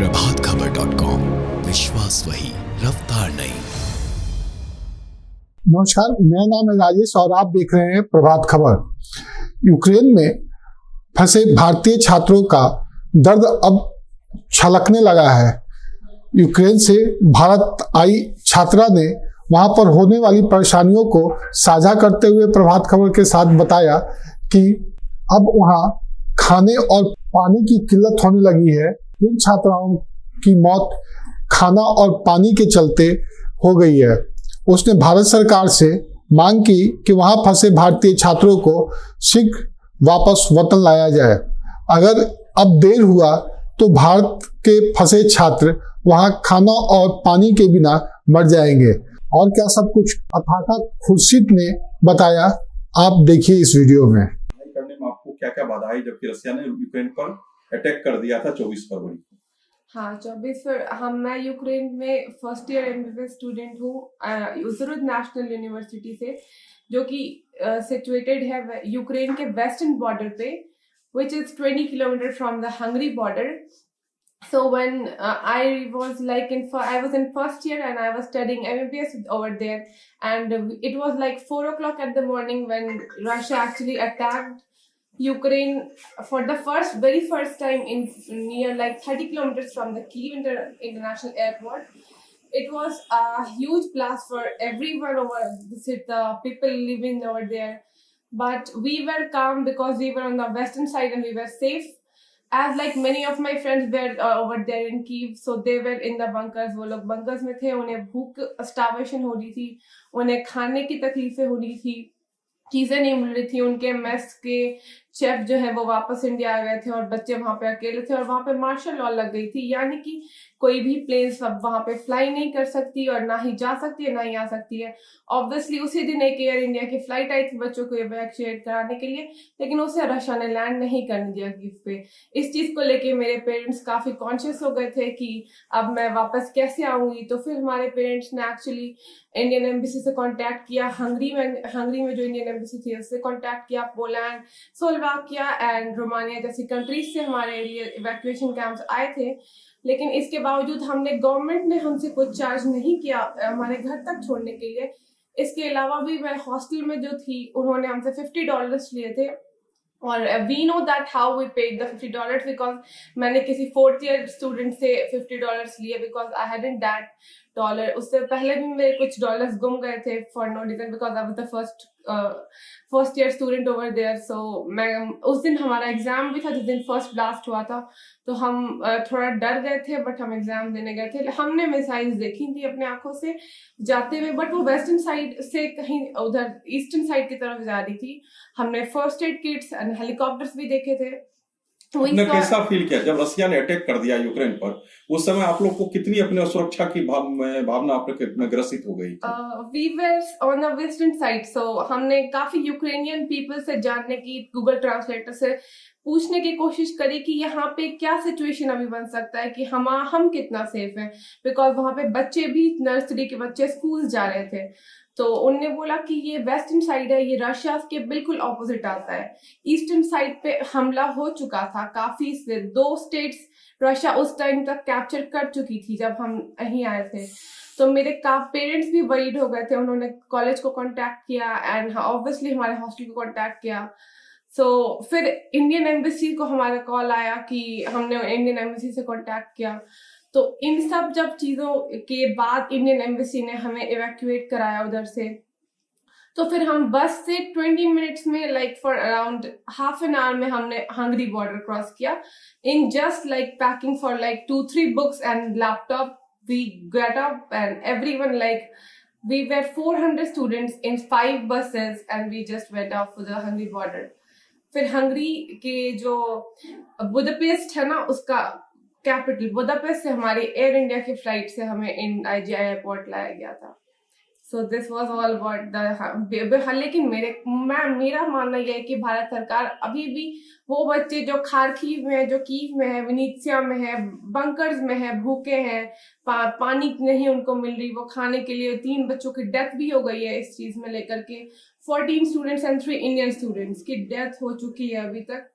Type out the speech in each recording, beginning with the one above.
प्रभातखबर.com, विश्वास वही, रफ्तार नहीं। नमस्कार, मेरा नाम है राजेश और आप देख रहे हैं प्रभात खबर। यूक्रेन में फंसे भारतीय छात्रों का दर्द अब छलकने लगा है। यूक्रेन से भारत आई छात्रा ने वहां पर होने वाली परेशानियों को साझा करते हुए प्रभात खबर के साथ बताया कि अब वहां खाने और पानी की किल्लत होने लगी है। इन छात्राओं की मौत खाना और पानी के चलते हो गई है। उसने भारत सरकार से मांग की कि वहां फंसे भारतीय छात्रों को शीघ्र वापस वतन लाया जाए। अगर अब देर हुआ तो भारत के फंसे छात्र वहां खाना और पानी के बिना मर जाएंगे। और क्या सब कुछ अथाका खुर्शीद ने बताया, आप देखिए इस वीडियो में। करने में आपको क्या क्या बाधा आई जबकि रसिया ने यूक्रेन पर अटैक कर दिया था 24 फरवरी को? हाँ, 24 मैं यूक्रेन में फर्स्ट ईयर एमबीबीएस स्टूडेंट हूँ यूसुरुद नेशनल यूनिवर्सिटी से, जो कि सिचुएटेड है यूक्रेन के वेस्टर्न बॉर्डर पे, which is 20 kilometers from the Hungary border. So when I was in first year and I was studying MBBS over there, and it was like 4 o'clock at the morning when Russia actually attacked Ukraine for the very first time in near like 30 kilometers from the Kyiv International Airport. It was a huge blast for everyone over the people living over there. But we were calm because we were on the western side and we were safe. As like many of my friends were over there in Kyiv, so they were in the bunkers. वो लोग bunkers में थे, उन्हें भूख starvation हो रही थी, उन्हें खाने की तकलीफें हो रही थी, चीजें नहीं मिल रही थी। उनके मेस के शेफ जो है वो वापस इंडिया आ गए थे और बच्चे वहां पे अकेले थे और वहां पे मार्शल लॉ लग गई थी, यानी कि कोई भी प्लेन सब वहां पे फ्लाई नहीं कर सकती और ना ही जा सकती है ना ही आ सकती है। ऑब्वियसली उसी दिन एक एयर इंडिया की फ्लाइट आई थी बच्चों को इवैक्यूएट कराने के लिए, लेकिन उसे रशिया ने लैंड नहीं करने दिया कीव पे। इस चीज को लेके मेरे पेरेंट्स काफी कॉन्शियस हो गए थे कि अब मैं वापस कैसे आऊंगी। तो फिर हमारे पेरेंट्स ने एक्चुअली इंडियन एम्बेसी से कांटेक्ट किया, हंगरी में जो इंडियन एम्बेसी थी उससे कांटेक्ट किया, पोलैंड, स्लोवाकिया एंड रोमानिया जैसी कंट्रीज से हमारे लिए इवैक्यूएशन कैंप्स आए थे। लेकिन इसके बावजूद गवर्नमेंट ने हमसे कुछ चार्ज नहीं किया हमारे घर तक छोड़ने के लिए। इसके अलावा भी मैं हॉस्टल में जो थी उन्होंने हमसे $50 लिए थे, और we know that how we paid the $50 because मैंने किसी 4th ईयर स्टूडेंट से $50 लिए because I hadn't that dollar. उससे पहले भी मेरे कुछ डॉलर्स गुम गए थे for no reason because I was the first year student over there. So मैं उस दिन हमारा एग्जाम भी था जिस दिन फर्स्ट ब्लास्ट हुआ था, तो हम थोड़ा डर गए थे, बट हम एग्जाम देने गए थे। हमने मिसाइल्स देखी थी अपने आंखों से जाते हुए, बट वो वेस्टर्न साइड से कहीं उधर ईस्टर्न साइड की तरफ जा रही थी। हमने first aid Kitts and helicopters भी देखे थे। आपने कैसा फील किया जब रसिया ने अटैक कर दिया यूक्रेन पर? उस समय आप लोग को कितनी अपने सुरक्षा की भावना आपने ग्रसित हो गई? We were on the western side, so हमने काफी यूक्रेनियन पीपल से जानने की, गूगल ट्रांसलेटर से पूछने की कोशिश करी कि यहाँ पे क्या सिचुएशन अभी बन सकता है कि हम कितना सेफ हैं, बिकॉज वहां पे बच्चे भी, नर्सरी के बच्चे स्कूल जा रहे थे। तो उनने बोला कि ये वेस्टर्न साइड है, ये रशिया के बिल्कुल ऑपोजिट आता है। ईस्टर्न साइड पे हमला हो चुका था काफी से 2 स्टेट्स रशिया उस टाइम तक कैप्चर कर चुकी थी जब हम यहीं आए थे। तो मेरे पेरेंट्स भी वरीड हो गए थे, उन्होंने कॉलेज को कांटेक्ट किया एंड ऑब्वियसली हमारे हॉस्टल को कांटेक्ट किया। फिर इंडियन एम्बेसी को हमारा कॉल आया कि हमने इंडियन एम्बेसी से कांटेक्ट किया। तो इन सब जब चीजों के बाद इंडियन एम्बेसी ने हमें इवैक्यूएट कराया उधर से। तो फिर हम बस से 20 मिनट्स में like for around half an hour में हमने हंगरी बॉर्डर क्रॉस किया in just like packing for like 2-3 books and laptop. We get up and everyone like we were 400 students in 5 buses and we just went off for the Hungary border. फिर Hungary के जो Budapest है ना, उसका capital Budapest से हमारी air India की flight से हमें इन IGI एयरपोर्ट लाया गया था। So this was all about the. लेकिन मेरा मानना यह है कि भारत सरकार अभी भी वो बच्चे जो खार्किव में है, जो कीव में है, विनीत्सिया में है, बंकर्स में है, भूखे हैं, पानी नहीं उनको मिल रही, वो खाने के लिए 3 बच्चों की डेथ भी हो गई है इस चीज में लेकर के। 14 स्टूडेंट्स एंड 3 इंडियन स्टूडेंट्स की डेथ हो चुकी है अभी तक।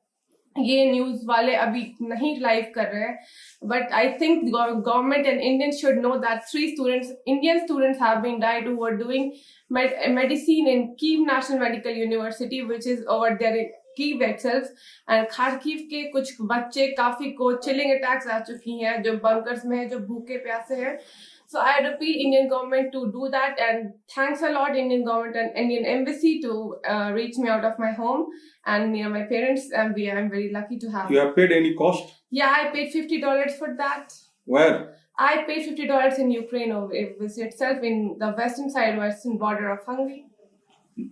ये न्यूज वाले अभी नहीं लाइव कर रहे हैं, but I think government and Indian should know that 3 students, Indian students have been died who were doing medicine in Kyiv National Medical University, which is over there in Kyiv itself. And Kharkiv के कुछ बच्चे काफी को chilling attacks आ चुकी हैं, जो bunkers में है, जो भूखे प्यासे हैं. So I repeat, Indian government to do that, and thanks a lot Indian government and Indian embassy to reach me out of my home and near my parents, and I'm very lucky to have. You have paid any cost? Yeah, I paid $50 for that. Where? I paid $50 in Ukraine itself, in the western side, western border of Hungary.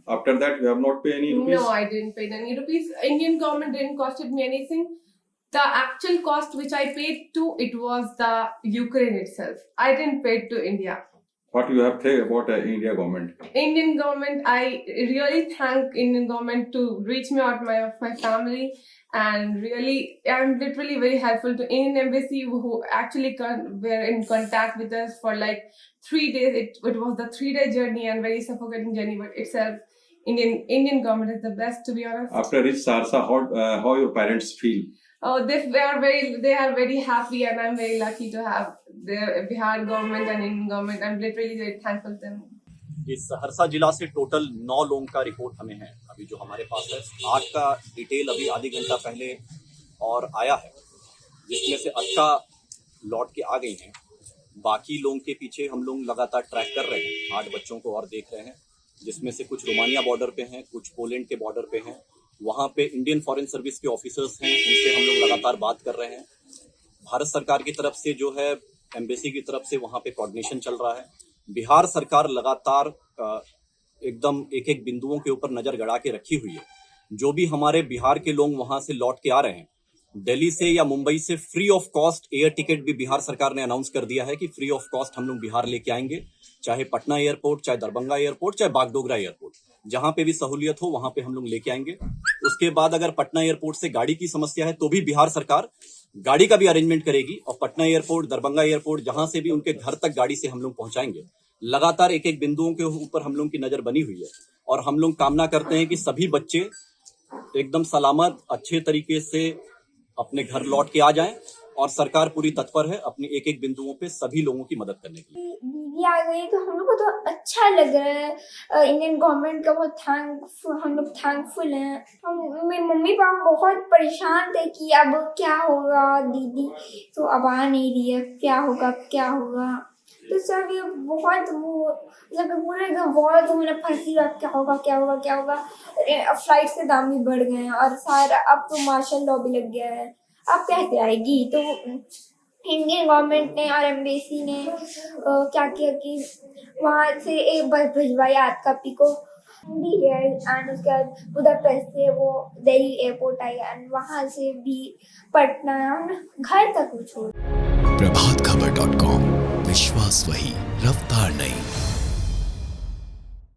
After that, you have not paid any rupees? No, I didn't pay any rupees. Indian government didn't costed me anything. The actual cost which I paid to, it was the Ukraine itself. I didn't pay to India. What you have said about India government? Indian government, I really thank Indian government to reach me out of my family, and really I'm literally very helpful to Indian embassy, who actually were in contact with us for like 3 days. It was the 3-day journey and very suffocating journey, but itself Indian government is the best, to be honest. After reach Saharsa, how your parents feel? Oh, they are very happy, and I'm very lucky to have the Bihar government and Indian government. I'm literally very thankful to them. इस सहरसा जिला से total 9 लोगों का report हमें है अभी जो हमारे पास है. 8 का डिटेल अभी आधी घंटा पहले और आया है, जिसमें से 8 का लौट के आ गई हैं. बाकी लोगों के पीछे हम लोग लगातार ट्रैक कर रहे हैं. 8 बच्चों को और देख रहे हैं, जिसमें से कुछ रोमानिया बॉर्डर पे हैं, कुछ पोलैंड के बॉर्डर पे हैं. वहाँ पे इंडियन फॉरेन सर्विस के ऑफिसर्स हैं, उनसे हम लोग लगातार बात कर रहे हैं. भारत सरकार की तरफ से जो है एम्बेसी की तरफ से वहाँ पे कोऑर्डिनेशन चल रहा है. बिहार सरकार लगातार एकदम एक बिंदुओं के ऊपर नजर गड़ा के रखी हुई है. जो भी हमारे बिहार के लोग वहाँ से लौट के आ रहे हैं, दिल्ली से या मुंबई से free of cost air ticket भी बिहार सरकार ने अनाउंस कर दिया है कि फ्री ऑफ कॉस्ट हम लोग बिहार लेके आएंगे. चाहे पटना एयरपोर्ट, चाहे दरभंगा एयरपोर्ट, चाहे बागडोगरा एयरपोर्ट, जहां पे भी सहूलियत हो वहां पे हम लोग लेके आएंगे. उसके बाद अगर पटना एयरपोर्ट से गाड़ी की समस्या है तो भी बिहार सरकार गाड़ी का भी अरेंजमेंट करेगी, और पटना एयरपोर्ट, दरभंगा एयरपोर्ट, जहां से भी उनके घर तक गाड़ी से हम लोग पहुंचाएंगे. लगातार एक बिंदुओं के ऊपर हम लोग की नजर बनी हुई है, और हम लोग कामना करते हैं कि सभी बच्चे एकदम सलामत अच्छे तरीके से अपने घर लौट के आ जाएं, और सरकार पूरी तत्पर है अपनी एक बिंदुओं पे सभी लोगों की मदद करने के लिए. दीदी आ गई तो हम लोग को तो अच्छा लग रहा है. इंडियन गवर्नमेंट का बहुत हम लोग थैंकफुल हैं. मेरे मम्मी पापा बहुत परेशान थे कि अब क्या होगा, दीदी तो अब आ नहीं रही है, क्या होगा. तो सब ये बहुत पूरे एकदम बहुत उन्हें फंसी रहा, क्या होगा. फ्लाइट के दाम भी बढ़ गए हैं, और सारा अब तो मार्शल लॉ भी लग गया है. अब कैसे आएगी? तो इंडियन गवर्नमेंट ने और एम्बेसी ने क्या किया कि वहाँ से एक बस भिजवाई आतकापी को भी है, एंड उसके बाद बुदापेस्ट से वो दिल्ली एयरपोर्ट आई, एंड वहाँ से भी पटना घर तक वो छोड़. प्रभातखबर.com, विश्वास वही, रफ्तार नहीं.